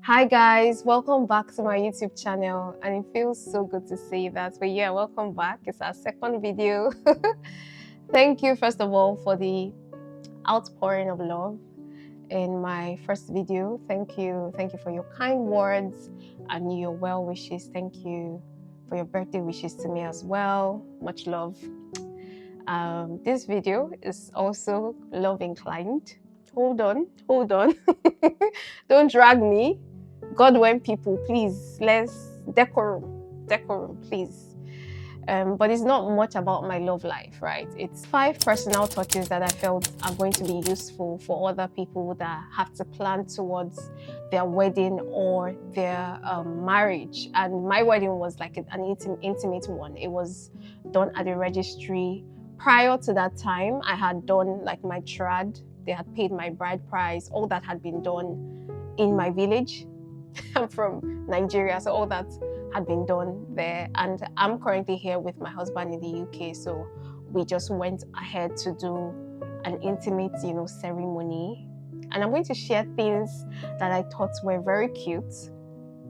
Hi guys, welcome back to my YouTube channel, and it feels so good to say that. But yeah, welcome back. It's our second video. Thank you first of all for the outpouring of love in my first video. Thank you for your kind words and your well wishes. Thank you for your birthday wishes to me as well. Much love. This video is also love inclined. Hold on. Don't drag me. God, when people, please, let's decorum, please. But it's not much about my love life, right? It's 5 personal touches that I felt are going to be useful for other people that have to plan towards their wedding or their marriage. And my wedding was like an intimate one. It was done at the registry. Prior to that time, I had done like my trad. They had paid my bride price. All that had been done in my village. I'm from Nigeria, so all that had been done there. And I'm currently here with my husband in the UK, so we just went ahead to do an intimate, ceremony. And I'm going to share things that I thought were very cute.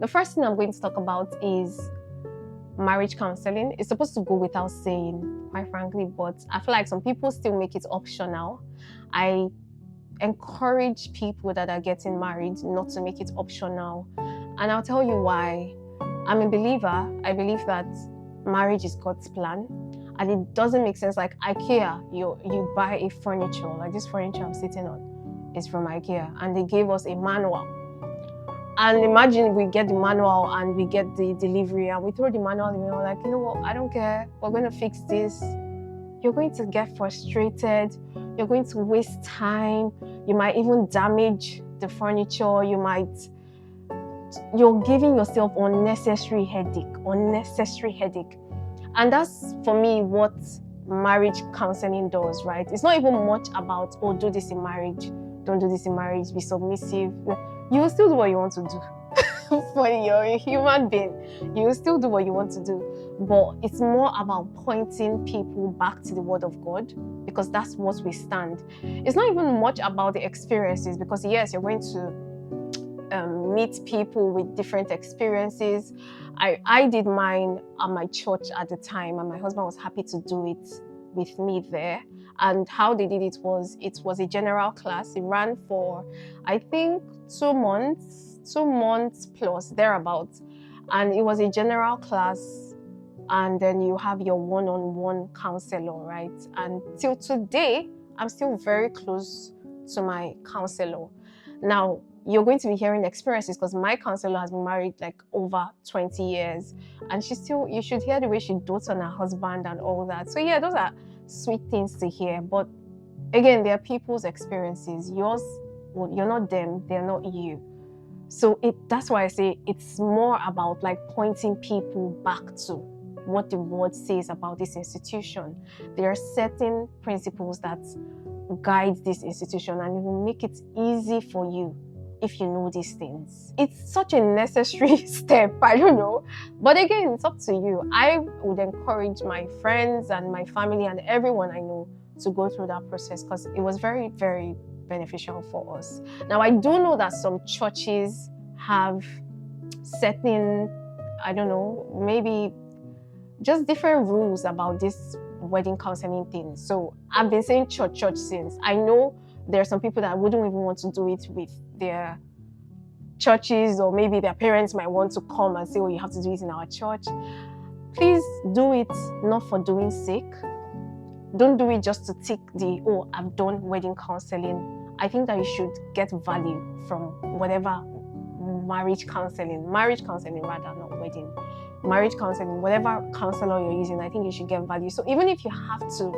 The first thing I'm going to talk about is marriage counseling. It's supposed to go without saying, quite frankly, but I feel like some people still make it optional. I encourage people that are getting married not to make it optional, and I'll tell you why. I'm a believer. I believe that marriage is God's plan, and it doesn't make sense like IKEA. You buy a furniture, like this furniture I'm sitting on is from IKEA, and they gave us a manual. And imagine we get the manual and we get the delivery and we throw the manual and we're like, you know what, I don't care, we're going to fix this. You're going to get frustrated. You're going to waste time. You might even damage the furniture. You're giving yourself unnecessary headache. And that's, for me, what marriage counseling does, right? It's not even much about, oh, do this in marriage. Don't do this in marriage. Be submissive. You will still do what you want to do. For you're a human being, you will still do what you want to do. But it's more about pointing people back to the Word of God, because that's what we stand. It's not even much about the experiences, because yes, you're going to meet people with different experiences. I did mine at my church at the time, and my husband was happy to do it with me there. And how they did it was a general class. It ran for, I think, 2 months plus, thereabouts. And it was a general class, and then you have your one-on-one counselor, right? And till today, I'm still very close to my counselor. Now, you're going to be hearing experiences, because my counselor has been married like over 20 years, and you should hear the way she dotes on her husband and all that. So yeah, those are sweet things to hear. But again, they are people's experiences. Yours, well, you're not them, they're not you. So that's why I say it's more about like pointing people back to what the Word says about this institution. There are certain principles that guide this institution, and it will make it easy for you if you know these things. It's such a necessary step, I don't know. But again, it's up to you. I would encourage my friends and my family and everyone I know to go through that process, because it was very, very beneficial for us. Now, I do know that some churches have certain, I don't know, maybe just different rules about this wedding counseling thing. So I've been saying church since. I know there are some people that wouldn't even want to do it with their churches, or maybe their parents might want to come and say, oh, you have to do it in our church. Please do it not for doing sake. Don't do it just to tick the, oh, I've done wedding counseling. I think that you should get value from whatever marriage counseling rather, not wedding. Marriage counseling, whatever counselor you're using, I think you should get value. So even if you have to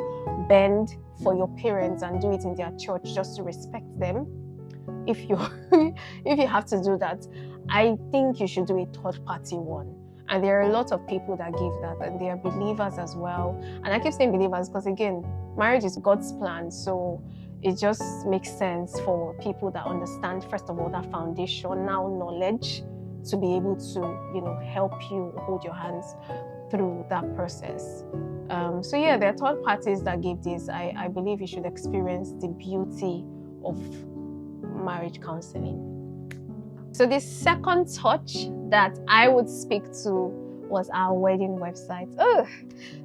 bend for your parents and do it in their church just to respect them, if you have to do that, I think you should do a third-party one. And there are a lot of people that give that, and they are believers as well. And I keep saying believers because, again, marriage is God's plan. So it just makes sense for people that understand, first of all, that foundational knowledge to be able to, help you hold your hands through that process. So yeah, there are third parties that give this. I believe you should experience the beauty of marriage counseling. So the second touch that I would speak to was our wedding website. Oh,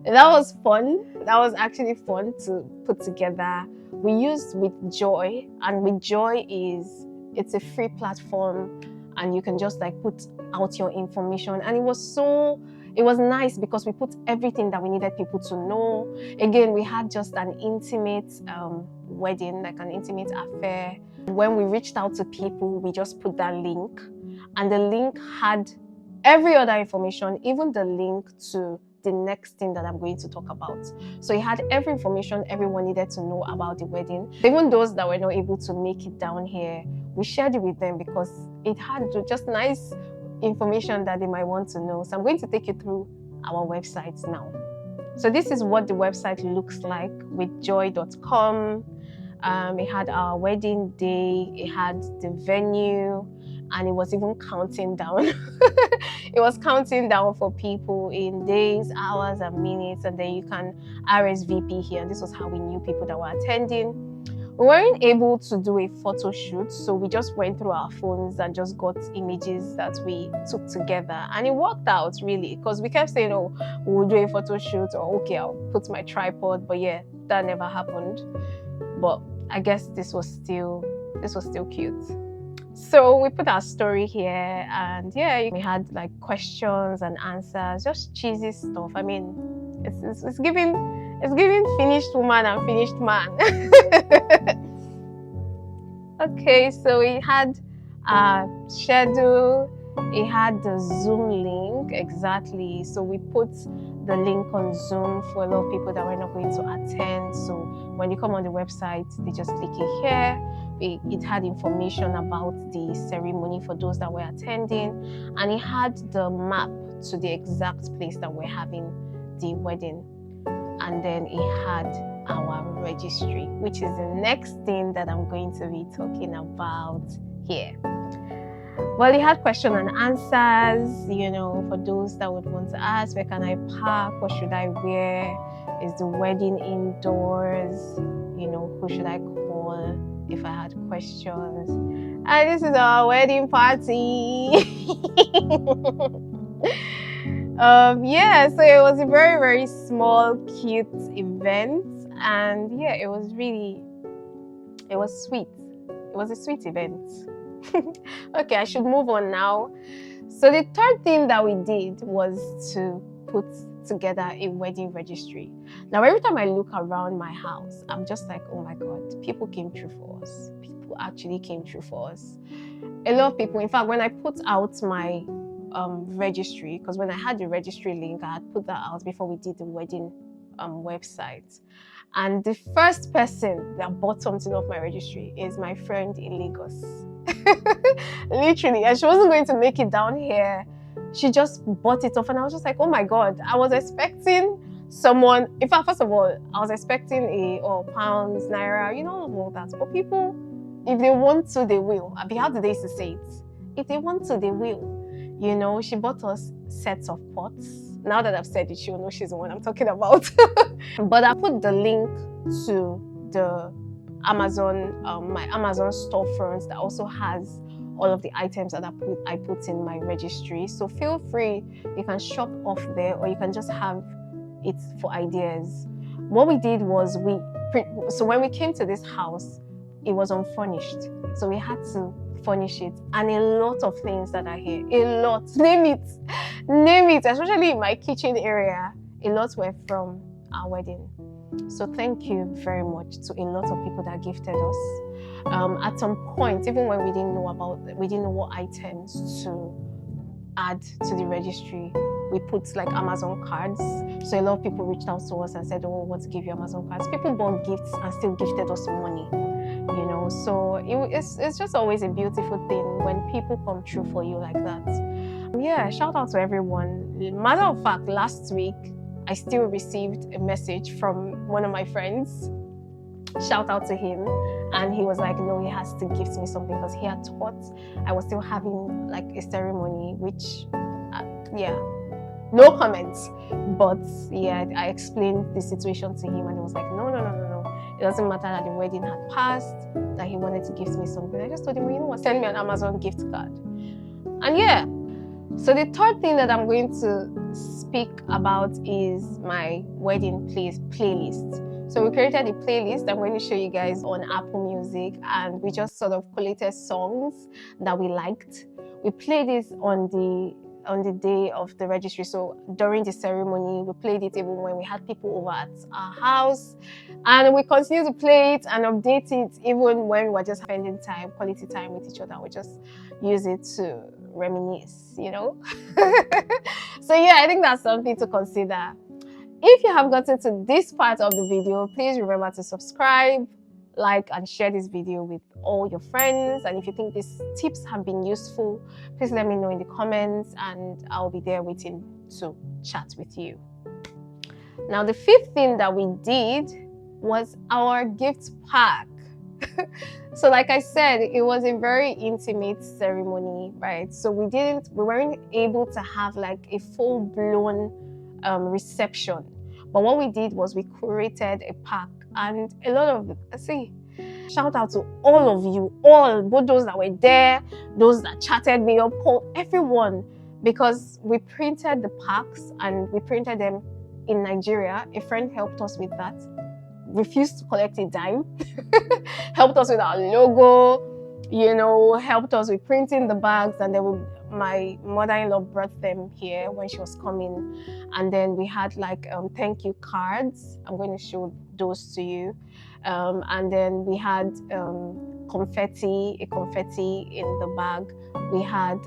that was fun. That was actually fun to put together. We used With Joy, and With Joy it's a free platform, and you can just like put out your information. And it was nice because we put everything that we needed people to know. Again, we had just an intimate wedding, like an intimate affair. When we reached out to people, we just put that link, and the link had every other information, even the link to the next thing that I'm going to talk about. So it had every information everyone needed to know about the wedding. Even those that were not able to make it down here, we shared it with them because it had just nice information that they might want to know. So I'm going to take you through our website now. So this is what the website looks like, withjoy.com. It had our wedding day, it had the venue, and it was even counting down. It was counting down for people in days, hours, and minutes, and then you can RSVP here. This was how we knew people that were attending. We weren't able to do a photo shoot, so we just went through our phones and just got images that we took together, and it worked out really, because we kept saying, oh, we'll do a photo shoot, or okay, I'll put my tripod, but yeah, that never happened. But I guess this was still cute. So we put our story here, and yeah, we had like questions and answers, just cheesy stuff. I mean, it's giving finished woman and finished man. Okay, so we had our schedule, it had the Zoom link, exactly. So we put the link on Zoom for a lot of people that were not going to attend. So when you come on the website, they just click it here. It had information about the ceremony for those that were attending, and it had the map to the exact place that we're having the wedding. And then it had our registry, which is the next thing that I'm going to be talking about here. Well, it had question and answers, you know, for those that would want to ask, where can I park? What should I wear? Is the wedding indoors? You know, who should I call if I had questions? And this is our wedding party. Yeah, so it was a very, very small, cute event. And yeah, it was sweet. It was a sweet event. Okay, I should move on now. So the third thing that we did was to put together a wedding registry. Now, every time I look around my house, I'm just like, oh my God, people came through for us. People actually came through for us. A lot of people, in fact, when I put out my registry, because when I had the registry link, I had put that out before we did the wedding website. And the first person that bought something off my registry is my friend in Lagos. Literally, and she wasn't going to make it down here. She just bought it off, and I was just like, oh my God, I was expecting someone. In fact, first of all, I was expecting pounds, naira, you know, all that. But people, if they want to, they will. I mean, how do they used to say it? If they want to, they will. You know, she bought us sets of pots. Now that I've said it, she'll know she's the one I'm talking about. But I put the link to the Amazon, my Amazon storefront that also has all of the items that I put in my registry. So feel free, you can shop off there, or you can just have it for ideas. What we did was so when we came to this house, it was unfurnished. So we had to furnish it, and a lot of things that are here, a lot, name it, especially in my kitchen area, a lot were from our wedding. So thank you very much to a lot of people that gifted us. At some point, even when we didn't know what items to add to the registry, we put like Amazon cards. So a lot of people reached out to us and said, oh, we want to give you Amazon cards. People bought gifts and still gifted us money, you know. So it's just always a beautiful thing when people come true for you like that. Yeah, shout out to everyone. Matter of fact, last week, I still received a message from one of my friends. Shout out to him. And he was like, no, he has to gift me something, because he had thought I was still having like a ceremony, which, yeah, no comments. But yeah, I explained the situation to him, and he was like, no. It doesn't matter that the wedding had passed, that he wanted to gift me something. I just told him, well, you know what, send me an Amazon gift card. And yeah, so the third thing that I'm going to speak about is my wedding playlist. So we created a playlist I'm going to show you guys on Apple Music, and we just sort of collated songs that we liked. We played this on the day of the registry. So during the ceremony, we played it even when we had people over at our house, and we continue to play it and update it even when we're just spending time, quality time with each other. We just use it to reminisce, you know. So yeah, I think that's something to consider. If you have gotten to this part of the video, please remember to subscribe, like, and share this video with all your friends. And if you think these tips have been useful, please let me know in the comments, and I'll be there waiting to chat with you. Now, the fifth thing that we did was our gift pack. So like I said, it was a very intimate ceremony, right? So we weren't able to have like a full-blown reception. But what we did was we curated a pack, and a lot of, shout out to all of you, both those that were there, those that chatted me up, called everyone, because we printed the packs and we printed them in Nigeria. A friend helped us with that, refused to collect a dime, helped us with our logo, you know, helped us with printing the bags, and then my mother-in-law brought them here when she was coming. And then we had like thank you cards. I'm going to show those to you. And then we had confetti in the bag. We had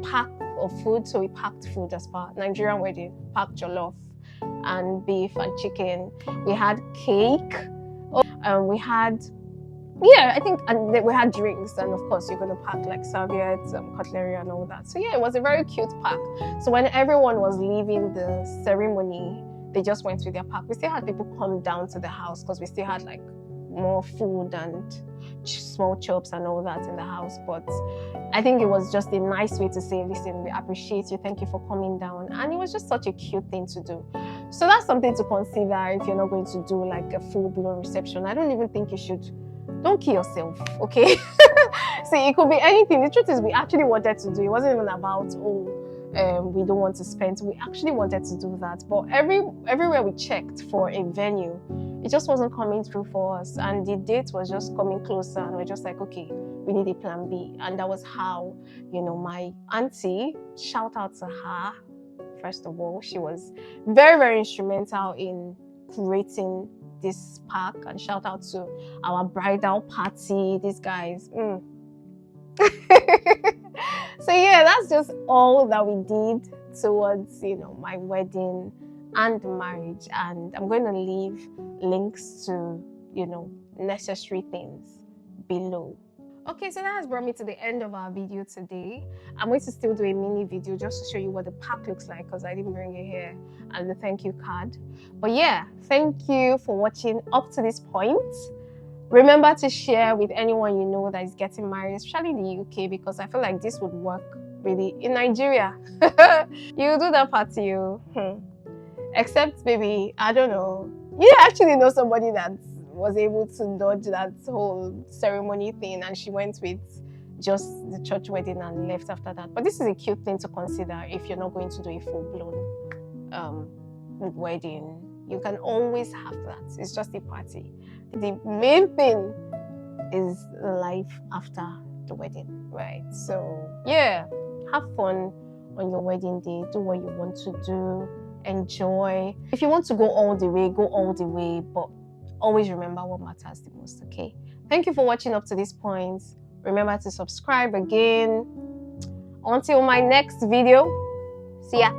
pack of food, so we packed food as per Nigerian wedding, packed jollof and beef and chicken. We had cake. We had, yeah, I think, and we had drinks, and of course you're going to pack like serviettes, cutlery and all that. So yeah, it was a very cute pack. So when everyone was leaving the ceremony, they just went with their pack. We still had people come down to the house because we still had like more food and small chops and all that in the house. But I think it was just a nice way to say, listen, we appreciate you, thank you for coming down. And it was just such a cute thing to do. So that's something to consider if you're not going to do like a full-blown reception. I don't even think you should. Don't kill yourself, okay? See, it could be anything. The truth is, we actually wanted to do. It wasn't even about, we don't want to spend. We actually wanted to do that. But everywhere we checked for a venue, it just wasn't coming through for us. And the date was just coming closer. And we're just like, okay, we need a plan B. And that was how, you know, my auntie, shout out to her, first of all. She was very, very instrumental in creating this pack, and shout out to our bridal party, these guys. So yeah, that's just all that we did towards, you know, my wedding and marriage. And I'm going to leave links to, you know, necessary things below. Okay, so that has brought me to the end of our video today. I'm going to still do a mini video just to show you what the pack looks like, because I didn't bring it here, and the thank you card. But yeah, thank you for watching up to this point. Remember to share with anyone you know that is getting married, especially in the UK, because I feel like this would work really in Nigeria. You do that party, you. Except maybe, I don't know, you actually know somebody that was able to dodge that whole ceremony thing, and she went with just the church wedding and left after that. But this is a cute thing to consider if you're not going to do a full-blown wedding. You can always have that. It's just a party. The main thing is life after the wedding, right? So yeah, have fun on your wedding day. Do what you want to do. Enjoy. If you want to go all the way, go all the way, but always remember what matters the most, okay? Thank you for watching up to this point. Remember to subscribe again. Until my next video, see ya.